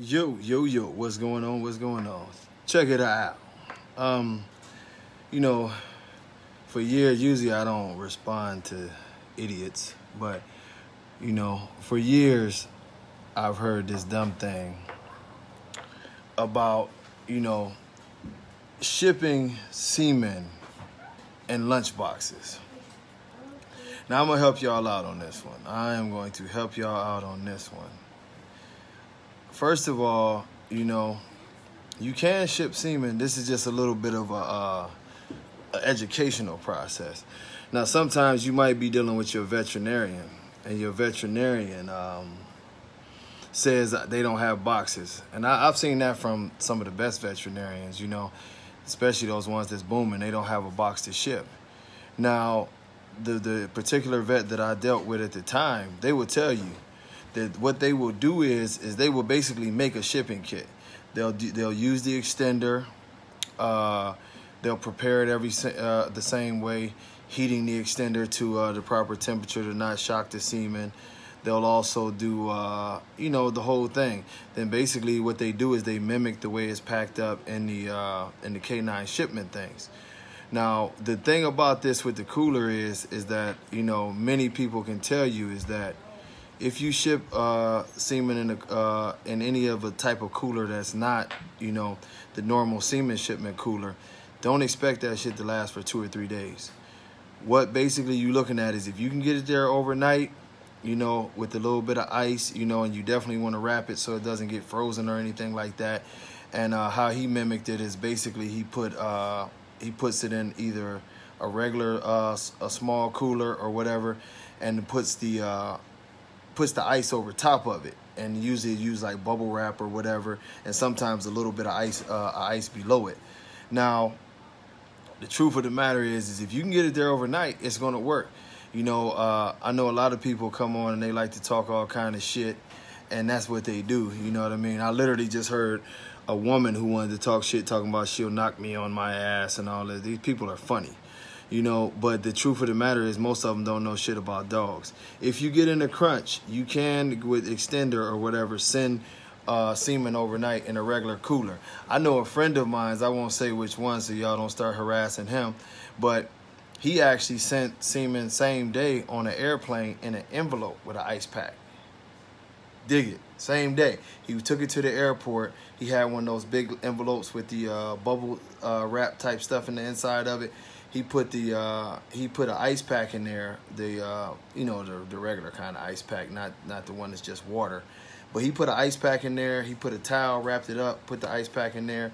Yo, what's going on? What's going on? Check it out. Um, you know, for years, usually I don't respond to idiots, but, for years, I've heard this dumb thing about, you know, shipping semen in lunch boxes. Now, I'm going to help y'all out on this one. I am going to help y'all out on this one. First of all, you can ship semen. This is just a little bit of a educational process. Now, sometimes you might be dealing with your veterinarian, and your veterinarian says that they don't have boxes. And I've seen that from some of the best veterinarians, especially those ones that's booming. They don't have a box to ship. Now, the particular vet that I dealt with at the time, they would tell you that what they will do is they will basically make a shipping kit. They'll use the extender. They'll prepare it the same way, heating the extender to the proper temperature to not shock the semen. They'll also do the whole thing. Then basically what they do is they mimic the way it's packed up in the K9 shipment things. Now, the thing about this with the cooler is that many people can tell you is that if you ship semen in any of a type of cooler that's not, the normal semen shipment cooler, don't expect that shit to last for 2 or 3 days. What basically you're looking at is if you can get it there overnight, with a little bit of ice, and you definitely want to wrap it so it doesn't get frozen or anything like that. And how he mimicked it is basically he puts it in either a regular, a small cooler or whatever, and puts the ice over top of it, and usually use like bubble wrap or whatever, and sometimes a little bit of ice below it. Now, the truth of the matter is if you can get it there overnight, it's gonna work. I know a lot of people come on and they like to talk all kind of shit, and that's what they do. You know what I mean? I literally just heard a woman who wanted to talk shit, talking about she'll knock me on my ass and all that. These people are funny. But the truth of the matter is most of them don't know shit about dogs. If you get in a crunch, you can, with extender or whatever, send semen overnight in a regular cooler. I know a friend of mine, I won't say which one so y'all don't start harassing him, but he actually sent semen same day on an airplane in an envelope with an ice pack. Dig it. Same day. He took it to the airport. He had one of those big envelopes with the bubble wrap type stuff in the inside of it. He put an ice pack in there, the regular kind of ice pack, not the one that's just water. But he put an ice pack in there. He put a towel, wrapped it up, put the ice pack in there,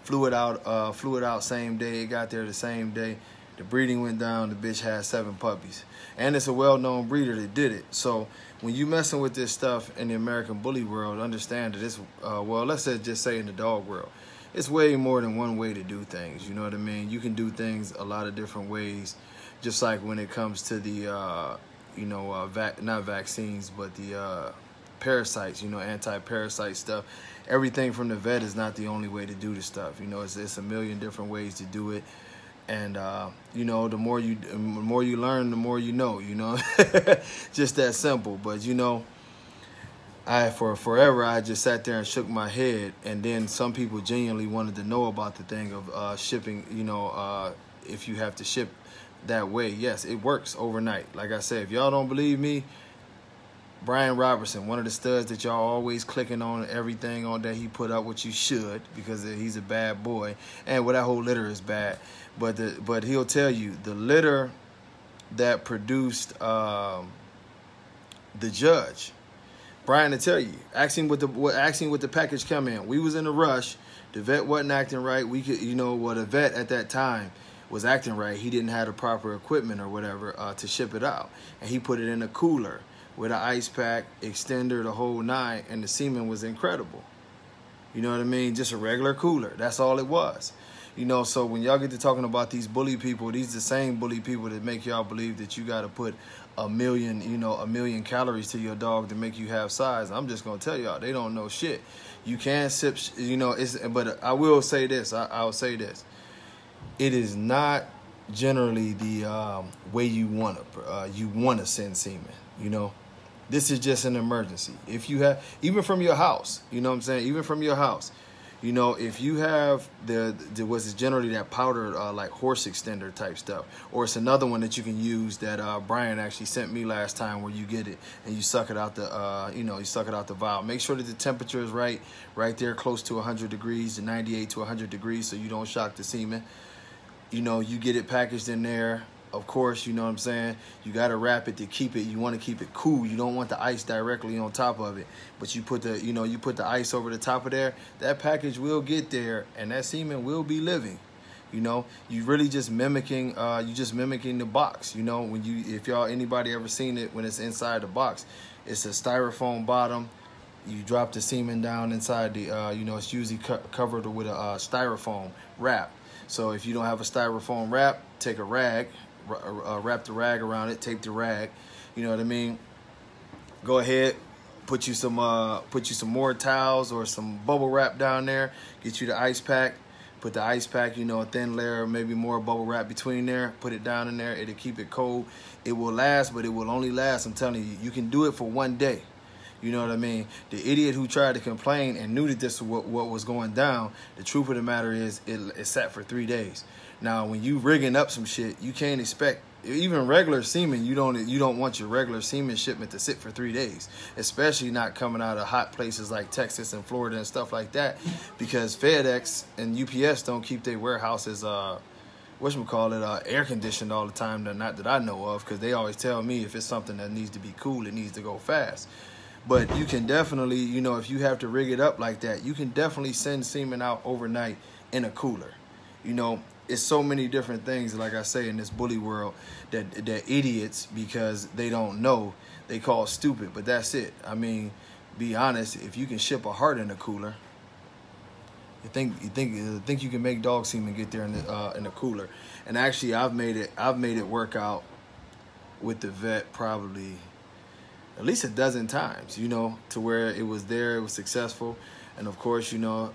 flew it out same day. It got there the same day. The breeding went down. The bitch had 7 puppies, and it's a well-known breeder that did it. So when you messing with this stuff in the American bully world, understand that it's let's just say in the dog world, it's way more than one way to do things. You know what I mean? You can do things a lot of different ways, just like when it comes to the, not vaccines, but the parasites, anti-parasite stuff. Everything from the vet is not the only way to do the stuff. It's a million different ways to do it. And, the more you learn, the more you know, just that simple. But, for forever, I just sat there and shook my head, and then some people genuinely wanted to know about the thing of shipping, if you have to ship that way. Yes, it works overnight. Like I said, if y'all don't believe me, Brian Robertson, one of the studs that y'all always clicking on everything on that he put up, which you should, because he's a bad boy, and that whole litter is bad. But he'll tell you the litter that produced the judge. Brian to tell you, asking what the package come in. We was in a rush. The vet wasn't acting right. We could, the vet at that time was acting right. He didn't have the proper equipment or whatever to ship it out, and he put it in a cooler with an ice pack, extender, the whole 9, and the semen was incredible. You know what I mean? Just a regular cooler. That's all it was. So when y'all get to talking about these bully people, these the same bully people that make y'all believe that you got to put a million calories to your dog to make you have size. I'm just going to tell y'all, they don't know shit. You can sip, but I will say this. I'll say this. It is not generally the way you want to send semen, This is just an emergency. If you have, even from your house, you know what I'm saying? Even from your house, you know, if you have what's generally that powdered like horse extender type stuff, or it's another one that you can use that Brian actually sent me last time, where you get it and you suck it out the, you know, you suck it out the vial. Make sure that the temperature is right there, close to 100 degrees, 98 to 100 degrees, so you don't shock the semen. You know, you get it packaged in there. Of course, you know what I'm saying? You got to wrap it to keep it. You want to keep it cool. You don't want the ice directly on top of it. But you put the, you know, you put the ice over the top of there. That package will get there, and that semen will be living. You know, you really just mimicking. You just mimicking the box. You know, when you, if y'all anybody ever seen it when it's inside the box, it's a styrofoam bottom. You drop the semen down inside the. You know, it's usually covered with a styrofoam wrap. So if you don't have a styrofoam wrap, take a rag. Wrap the rag around it, tape the rag, you know what I mean? Go ahead, put you some more towels or some bubble wrap down there, get you the ice pack, put the ice pack, you know, a thin layer, maybe more bubble wrap between there, put it down in there, it'll keep it cold. It will last, but it will only last, I'm telling you, you can do it for one day. You know what I mean? The idiot who tried to complain and knew that this was what was going down, the truth of the matter is it sat for 3 days. Now, when you rigging up some shit, you can't expect, even regular semen, you don't want your regular semen shipment to sit for 3 days, especially not coming out of hot places like Texas and Florida and stuff like that, because FedEx and UPS don't keep their warehouses air conditioned all the time. Not that I know of, because they always tell me if it's something that needs to be cool, it needs to go fast. But you can definitely, you know, if you have to rig it up like that, you can definitely send semen out overnight in a cooler. You know, it's so many different things, like I say, in this bully world that idiots, because they don't know, they call stupid. But that's it. I mean, be honest, if you can ship a heart in a cooler, you think you can make dog semen get there in a cooler. And actually, I've made it work out with the vet probably at least a dozen times, you know, to where it was there, it was successful. And of course, you know,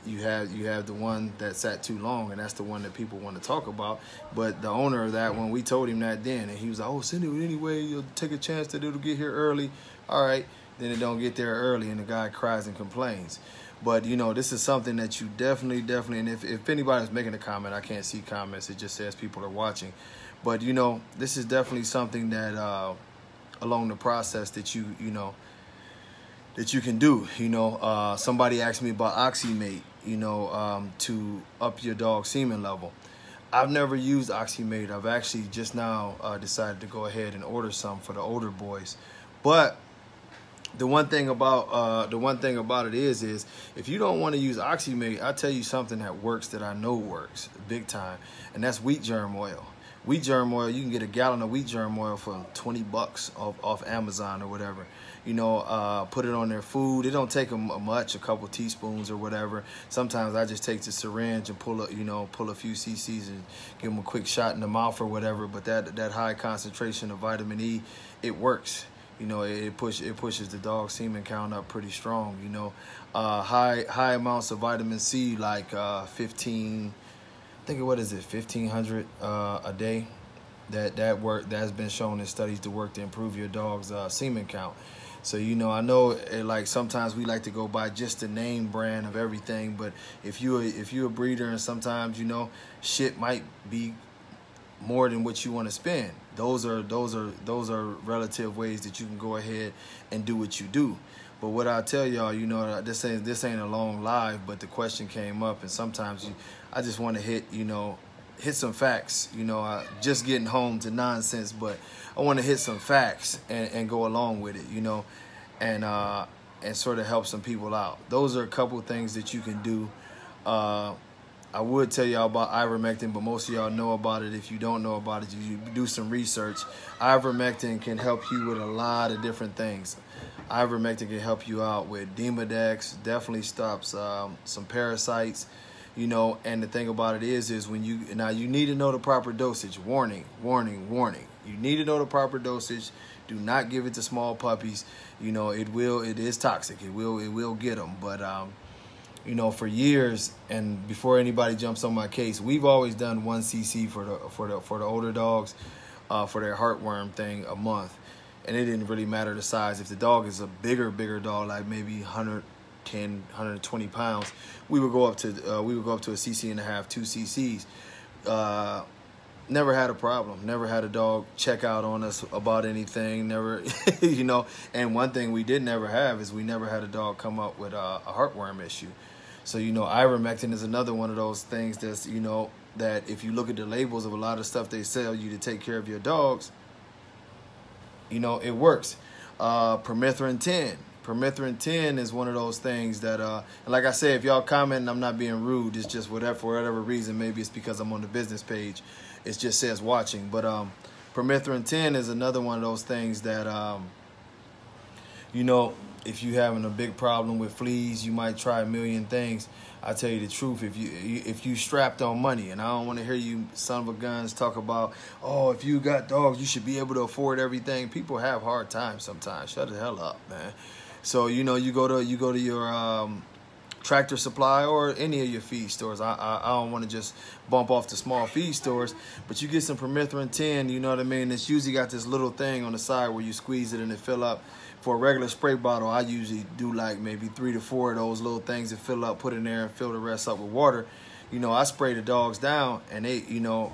you have the one that sat too long, and that's the one that people want to talk about. But the owner of that one, we told him that then, and he was like, oh, send it anyway, you'll take a chance that it'll get here early. All right, then it don't get there early, and the guy cries and complains. But, you know, this is something that you definitely, and if anybody's making a comment, I can't see comments, it just says people are watching. But, you know, this is definitely something that along the process that you can do. You know, somebody asked me about Oxymate, you know, to up your dog semen level. I've never used Oxymate. I've actually just now decided to go ahead and order some for the older boys. But the one thing about it is if you don't want to use Oxymate, I'll tell you something that works, that I know works big time, and that's wheat germ oil. Wheat germ oil, you can get a gallon of wheat germ oil for 20 bucks off Amazon or whatever. You know, put it on their food. It don't take them much, a couple teaspoons or whatever. Sometimes I just take the syringe and pull a few cc's and give them a quick shot in the mouth or whatever. But that high concentration of vitamin E, it works. You know, it pushes the dog semen count up pretty strong. You know, high amounts of vitamin C, like 15. I think, what is it, 1,500 a day? That's been shown in studies to work to improve your dog's semen count. So, you know, I know like sometimes we like to go by just the name brand of everything, but if you're a breeder, and sometimes, you know, shit might be more than what you want to spend. Those are relative ways that you can go ahead and do what you do. But what I tell y'all, you know, this ain't a long live, but the question came up, and sometimes I just want to hit some facts. You know, just getting home to nonsense, but I want to hit some facts and go along with it, you know, and sort of help some people out. Those are a couple things that you can do. I would tell y'all about ivermectin, but most of y'all know about it. If you don't know about it, you do some research. Ivermectin can help you with a lot of different things. Ivermectin can help you out with Demodex, definitely stops some parasites, you know. And the thing about it is when you need to know the proper dosage. Warning, warning, warning. You need to know the proper dosage. Do not give it to small puppies. You know, it is toxic. It will get them. But you know, for years, and before anybody jumps on my case, we've always done 1 cc for the older dogs, for their heartworm thing a month. and it didn't really matter the size. If the dog is a bigger dog, like maybe 110, 120 pounds, we would go up to a cc and a half, 2 cc's. Never had a problem. Never had a dog check out on us about anything. Never, you know. And one thing we did never have is we never had a dog come up with a heartworm issue. So, you know, ivermectin is another one of those things that's, you know, that if you look at the labels of a lot of stuff they sell you to take care of your dogs, you know, it works. Permethrin 10. Permethrin 10 is one of those things that, and like I said, if y'all comment, I'm not being rude. It's just whatever, for whatever reason. Maybe it's because I'm on the business page. It just says watching. But Permethrin 10 is another one of those things that, you know, if you're having a big problem with fleas, you might try a million things. I tell you the truth, if you strapped on money, and I don't want to hear you son of a guns talk about, oh, if you got dogs, you should be able to afford everything. People have hard times sometimes. Shut the hell up, man. So, you know, you go to your Tractor Supply or any of your feed stores. I don't want to just bump off the small feed stores, but you get some Permethrin 10, you know what I mean? It's usually got this little thing on the side where you squeeze it and it fill up. For a regular spray bottle, I usually do like maybe 3 to 4 of those little things that fill up, put in there and fill the rest up with water. You know, I spray the dogs down, and they, you know,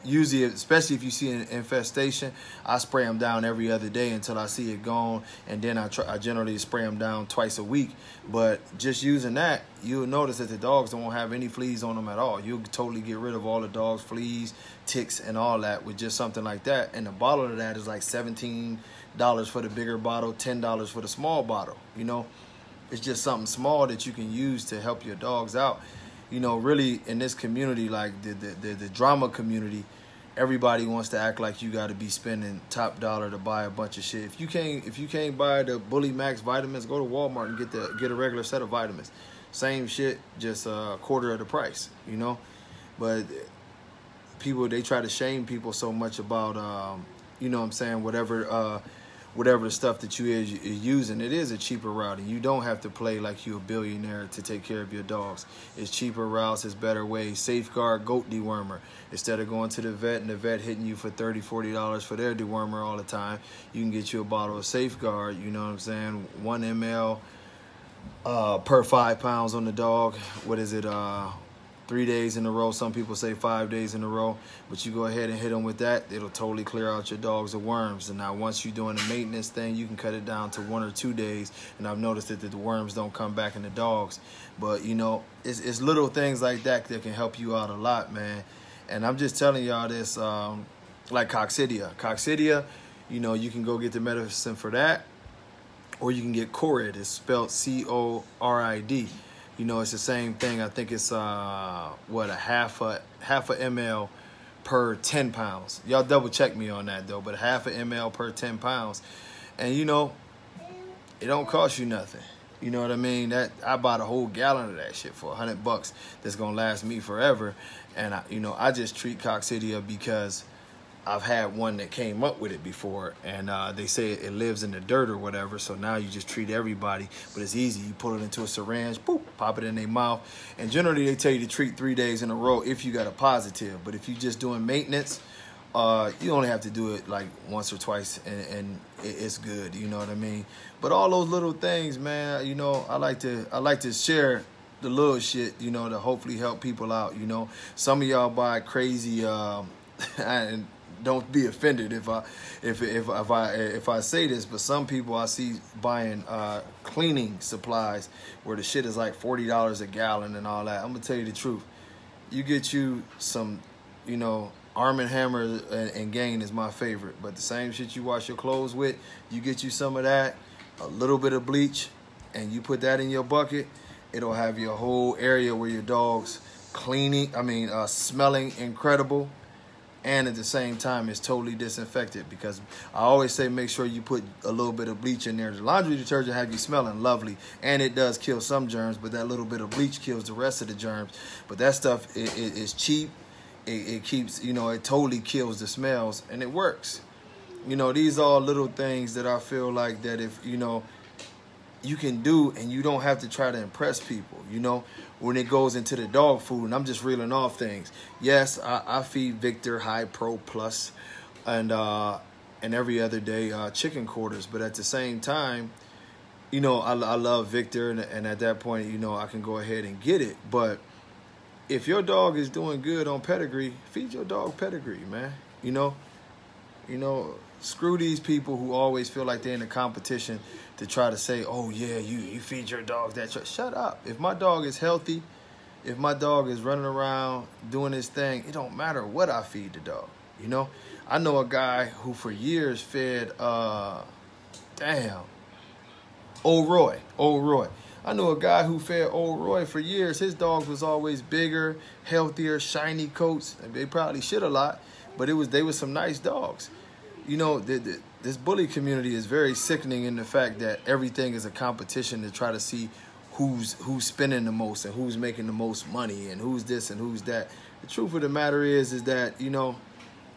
usually, especially if you see an infestation, I spray them down every other day until I see it gone, and then I generally spray them down twice a week. But just using that, you'll notice that the dogs don't have any fleas on them at all. You'll totally get rid of all the dogs' fleas, ticks, and all that with just something like that. And the bottle of that is like $17 for the bigger bottle, $10 for the small bottle. You know, it's just something small that you can use to help your dogs out. You know, really in this community, like the drama community, everybody wants to act like you got to be spending top dollar to buy a bunch of shit. If you can't buy the Bully Max vitamins, go to Walmart and get a regular set of vitamins. Same shit, just a quarter of the price. You know, but people, they try to shame people so much about you know what I'm saying, whatever the stuff that you is using. It is a cheaper route, and you don't have to play like you a billionaire to take care of your dogs. It's cheaper routes, it's better ways. Safeguard goat dewormer. Instead of going to the vet and the vet hitting you for $30, $40 for their dewormer all the time, you can get you a bottle of Safeguard, you know what I'm saying, 1 ml per 5 pounds on the dog. What is it, 3 days in a row? Some people say 5 days in a row, but you go ahead and hit them with that. It'll totally clear out your dogs of worms. And now once you're doing the maintenance thing, you can cut it down to 1 or 2 days. And I've noticed that the worms don't come back in the dogs. But, you know, it's little things like that that can help you out a lot, man. And I'm just telling y'all this, like coccidia. Coccidia, you know, you can go get the medicine for that, or you can get Corid. It's spelled C-O-R-I-D. You know, it's the same thing. I think it's what, a half a ml per 10 pounds. Y'all double check me on that though, but half a ml per 10 pounds. And you know, it don't cost you nothing. You know what I mean? That I bought a whole gallon of that shit for $100 that's gonna last me forever. And I just treat coccidia because I've had one that came up with it before, and they say it lives in the dirt or whatever, so now you just treat everybody, but it's easy. You put it into a syringe, boop, pop it in their mouth, and generally they tell you to treat 3 days in a row if you got a positive, but if you're just doing maintenance, you only have to do it like once or twice, and it's good, you know what I mean? But all those little things, man, you know, I like to share the little shit, you know, to hopefully help people out, you know. Some of y'all buy crazy, and don't be offended if I say this, but some people I see buying cleaning supplies where the shit is like $40 a gallon and all that. I'm gonna tell you the truth. You get you some, you know, Arm & Hammer and Gain is my favorite, but the same shit you wash your clothes with, you get you some of that, a little bit of bleach, and you put that in your bucket, it'll have your whole area where your dog's smelling incredible. And at the same time, it's totally disinfected, because I always say make sure you put a little bit of bleach in there. The laundry detergent have you smelling lovely, and it does kill some germs, but that little bit of bleach kills the rest of the germs. But that stuff is cheap. It keeps, you know, it totally kills the smells, and it works. You know, these are little things that I feel like that if, you know, you can do, and you don't have to try to impress people, you know, when it goes into the dog food. And I'm just reeling off things. Yes, I feed Victor High Pro Plus, and and every other day chicken quarters. But at the same time, you know, I love Victor, and at that point, you know, I can go ahead and get it. But if your dog is doing good on pedigree, feed your dog pedigree, man. You know, screw these people who always feel like they're in a competition to try to say, oh, yeah, you feed your dog that. Shut up. If my dog is healthy, if my dog is running around doing his thing, it don't matter what I feed the dog, you know? I know a guy who for years fed, Old Roy. I knew a guy who fed Old Roy for years. His dog was always bigger, healthier, shiny coats. They probably shit a lot, but they were some nice dogs. You know, this bully community is very sickening in the fact that everything is a competition to try to see who's spending the most and who's making the most money and who's this and who's that. The truth of the matter is that, you know,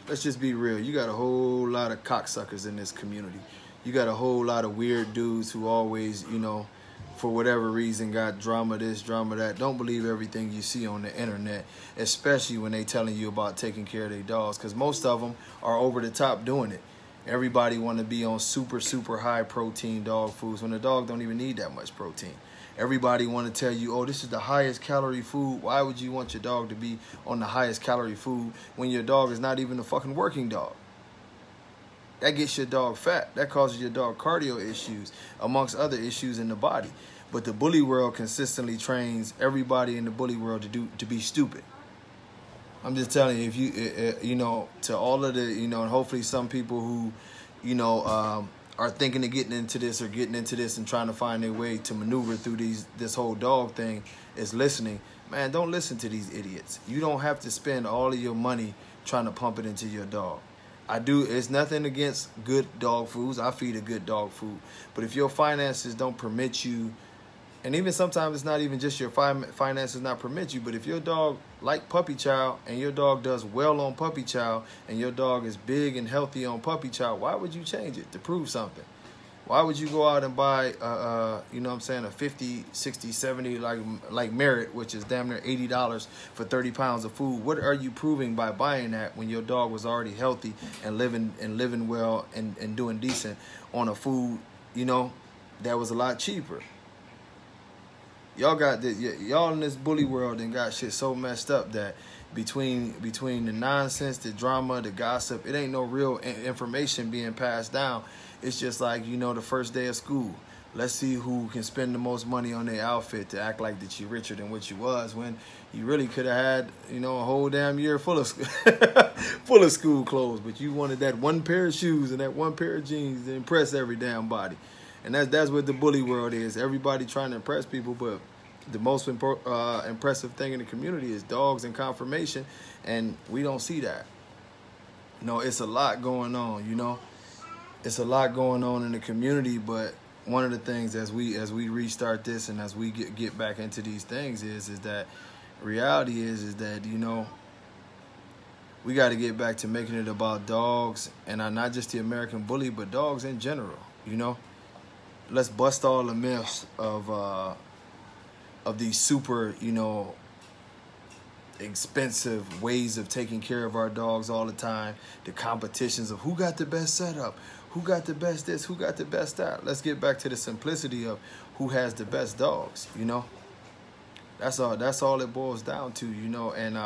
let's just be real. You got a whole lot of cocksuckers in this community. You got a whole lot of weird dudes who always, you know, for whatever reason got drama this, drama that. Don't believe everything you see on the internet, especially when they telling you about taking care of their dogs, because most of them are over the top doing it. Everybody want to be on super, super high protein dog foods when the dog don't even need that much protein. Everybody want to tell you, oh, this is the highest calorie food. Why would you want your dog to be on the highest calorie food when your dog is not even a fucking working dog? That gets your dog fat. That causes your dog cardio issues, amongst other issues in the body. But the bully world consistently trains everybody in the bully world to be stupid. I'm just telling you, if you, you know, to all of the, you know, and hopefully some people who, you know, are thinking of getting into this and trying to find their way to maneuver through this whole dog thing is listening. Man, don't listen to these idiots. You don't have to spend all of your money trying to pump it into your dog. It's nothing against good dog foods. I feed a good dog food. But if your finances don't permit you, and even sometimes it's not even just your finances not permit you, but if your dog like puppy chow and your dog does well on puppy chow and your dog is big and healthy on puppy chow, why would you change it to prove something? Why would you go out and buy, you know what I'm saying, a 50, 60, 70, like Merit, which is damn near $80 for 30 pounds of food? What are you proving by buying that when your dog was already healthy and living well and doing decent on a food, you know, that was a lot cheaper? Y'all in this bully world and got shit so messed up that between the nonsense, the drama, the gossip, it ain't no real information being passed down. It's just like, you know, the first day of school. Let's see who can spend the most money on their outfit to act like that you're richer than what you was, when you really could have had, you know, a whole damn year full of full of school clothes, but you wanted that one pair of shoes and that one pair of jeans to impress every damn body. And that's what the bully world is. Everybody trying to impress people, but the most impressive thing in the community is dogs and conformation, and we don't see that. You know, it's a lot going on, you know. It's a lot going on in the community, but one of the things as we restart this and as we get back into these things is that reality is that, you know, we got to get back to making it about dogs, and not just the American bully, but dogs in general, you know. Let's bust all the myths of these super, you know, expensive ways of taking care of our dogs all the time. The competitions of who got the best setup, who got the best this, who got the best that. Let's get back to the simplicity of who has the best dogs, you know. That's all it boils down to, you know. And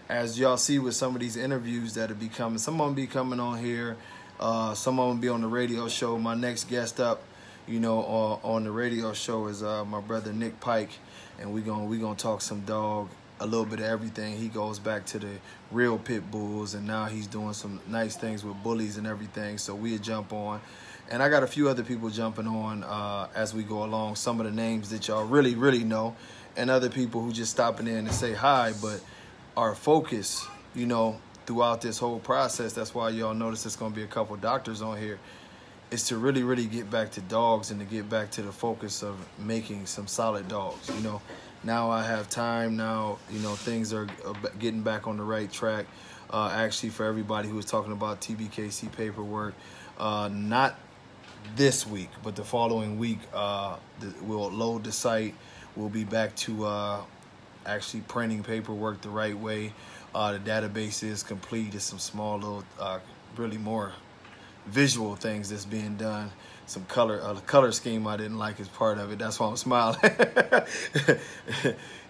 as y'all see with some of these interviews that are becoming, some of them be coming on here, some of them be on the radio show. My next guest up, you know, on the radio show is my brother Nick Pike, and we gonna talk some dog, a little bit of everything. He goes back to the real pit bulls, and now he's doing some nice things with bullies and everything. So we'll jump on, and I got a few other people jumping on as we go along. Some of the names that y'all really know, and other people who just stopping in to say hi. But our focus, you know, throughout this whole process, that's why y'all notice there's gonna be a couple doctors on here, is to really get back to dogs and to get back to the focus of making some solid dogs. You know, now I have time. Now, you know, things are getting back on the right track. Actually, for everybody who was talking about TBKC paperwork, not this week, but the following week, we'll load the site. We'll be back to actually printing paperwork the right way. The database is complete. It's some small little, really more visual things that's being done. Some color scheme I didn't like is part of it. That's why I'm smiling.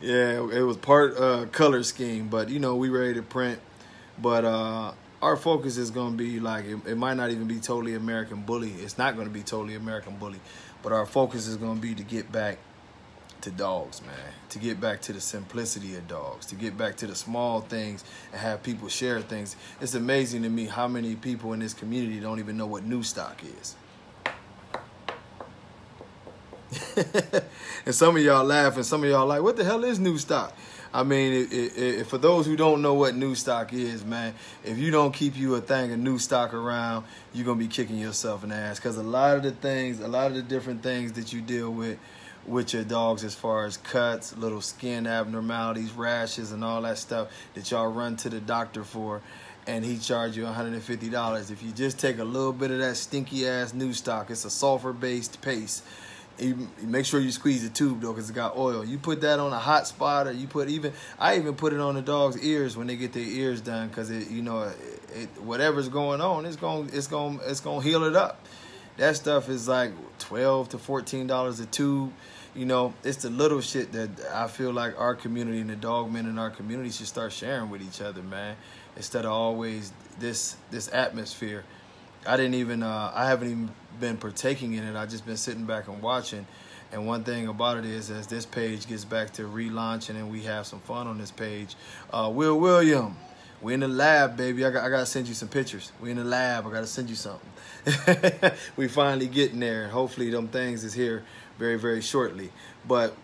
Yeah, it was part color scheme, but you know, we ready to print. But our focus is going to be like, it might not even be totally American Bully. It's not going to be totally American Bully, but our focus is going to be to get back to dogs, man, to get back to the simplicity of dogs, to get back to the small things and have people share things. It's amazing to me how many people in this community don't even know what new stock is. And some of y'all laugh and some of y'all like, what the hell is new stock? I mean, for those who don't know what new stock is, man, if you don't keep you a thing of new stock around, you're going to be kicking yourself in the ass. Because a lot of the different things that you deal with your dogs, as far as cuts, little skin abnormalities, rashes, and all that stuff that y'all run to the doctor for, and he charge you $150. If you just take a little bit of that stinky ass new stock, it's a sulfur-based paste. You make sure you squeeze the tube though, because it's got oil. You put that on a hot spot, or I even put it on the dog's ears when they get their ears done, because whatever's going on, it's gonna heal it up. That stuff is like $12 to $14 a tube. You know, it's the little shit that I feel like our community and the dog men in our community should start sharing with each other, man. Instead of always this atmosphere. I haven't even been partaking in it. I've just been sitting back and watching. And one thing about it is, as this page gets back to relaunching and we have some fun on this page, Will William, we in the lab, baby. I got to send you some pictures. We in the lab. I got to send you something. We finally getting there. And hopefully them things is here very, very shortly. But,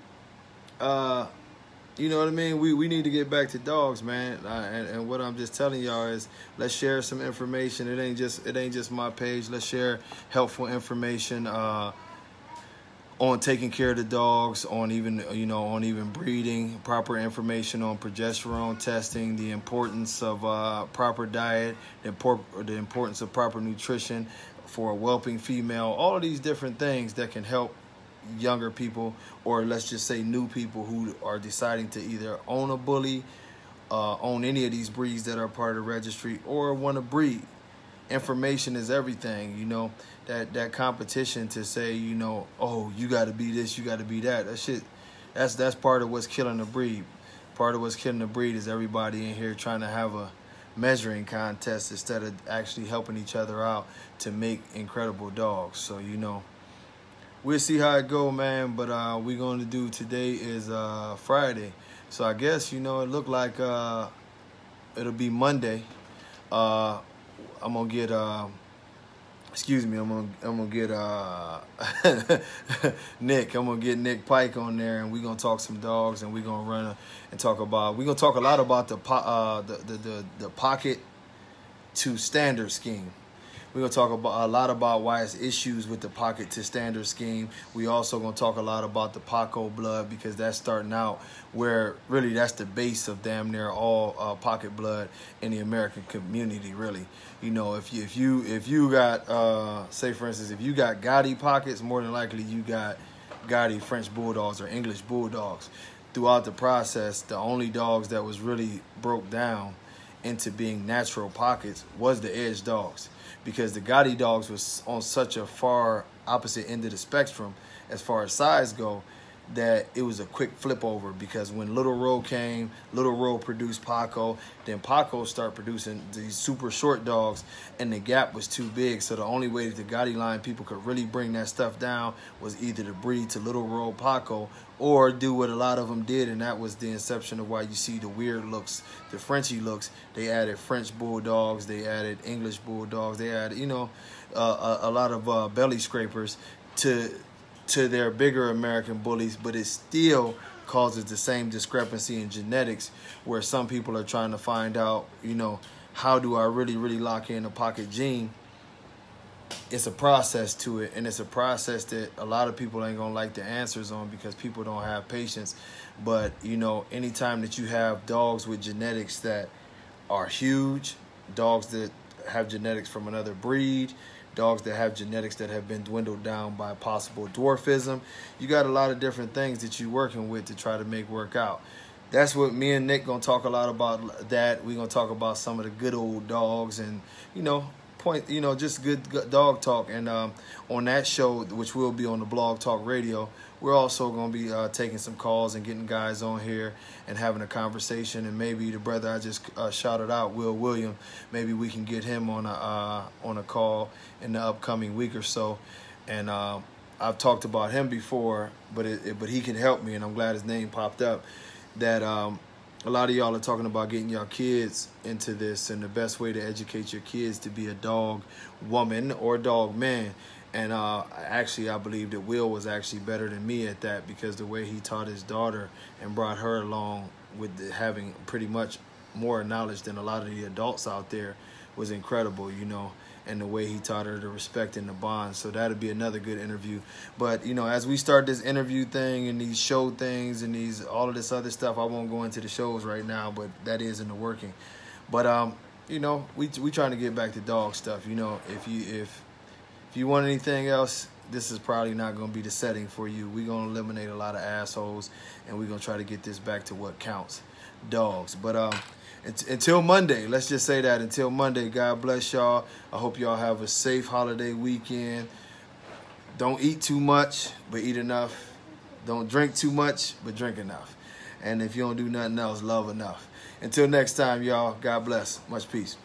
you know what I mean? We need to get back to dogs, man. And what I'm just telling y'all is, let's share some information. It ain't just my page. Let's share helpful information on taking care of the dogs, on even breeding, proper information on progesterone testing, the importance of proper diet, the importance of proper nutrition for a whelping female. All of these different things that can help younger people, or let's just say new people who are deciding to either own a bully, own any of these breeds that are part of the registry, or want to breed. Information is everything, you know. That competition to say, you know, oh, you got to be this, you got to be that. That shit, that's part of what's killing the breed. Part of what's killing the breed is everybody in here trying to have a measuring contest instead of actually helping each other out to make incredible dogs. So, you know, we'll see how it go, man. But we're going to do, today is Friday. So I guess, you know, it looked like it'll be Monday. I'm going to get, excuse me, I'm gonna get Nick. I'm going to get Nick Pike on there, and we're going to talk some dogs, and we're going to we're going to talk a lot about the pocket to standard scheme. We're going to talk a lot about why it's issues with the pocket to standard scheme. We also going to talk a lot about the Paco blood, because that's starting out where really that's the base of damn near all pocket blood in the American community, really. You know, if you got, say for instance, if you got Gotti pockets, more than likely you got Gotti French Bulldogs or English Bulldogs. Throughout the process, the only dogs that was really broke down into being natural pockets was the edge dogs, because the Gotti dogs was on such a far opposite end of the spectrum as far as size go, that it was a quick flip over. Because when Little Row came, Little Row produced Paco, then Paco started producing these super short dogs, and the gap was too big. So the only way that the Gotti line people could really bring that stuff down was either to breed to Little Row Paco, or do what a lot of them did, and that was the inception of why you see the weird looks, the Frenchy looks. They added French Bulldogs, they added English Bulldogs, they added, you know, a lot of belly scrapers to their bigger American bullies, but it still causes the same discrepancy in genetics, where some people are trying to find out, you know, how do I really lock in a pocket gene? It's a process to it, and it's a process that a lot of people ain't gonna like the answers on, because people don't have patience. But, you know, anytime that you have dogs with genetics that are huge, dogs that have genetics from another breed, dogs that have genetics that have been dwindled down by possible dwarfism, you got a lot of different things that you're working with to try to make work out. That's what me and Nick gonna talk a lot about. That we're gonna talk about some of the good old dogs, and, you know, point, you know, just good dog talk. And on that show, which will be on the Blog Talk Radio, we're also going to be taking some calls and getting guys on here and having a conversation. And maybe the brother I just shouted out, Will William, maybe we can get him on a call in the upcoming week or so. And I've talked about him before, but he can help me, and I'm glad his name popped up. That a lot of y'all are talking about getting y'all kids into this, and the best way to educate your kids to be a dog woman or dog man. And actually, I believe that Will was actually better than me at that, because the way he taught his daughter and brought her along with having pretty much more knowledge than a lot of the adults out there was incredible, you know, and the way he taught her the respect and the bond. So that'd be another good interview. But, you know, as we start this interview thing and these show things and all of this other stuff, I won't go into the shows right now, but that is in the working. But, you know, we trying to get back to dog stuff. You know, if you want anything else, this is probably not going to be the setting for you. We're going to eliminate a lot of assholes, and we're going to try to get this back to what counts, dogs. But until Monday, let's just say that. Until Monday, God bless y'all. I hope y'all have a safe holiday weekend. Don't eat too much, but eat enough. Don't drink too much, but drink enough. And if you don't do nothing else, love enough. Until next time, y'all, God bless. Much peace.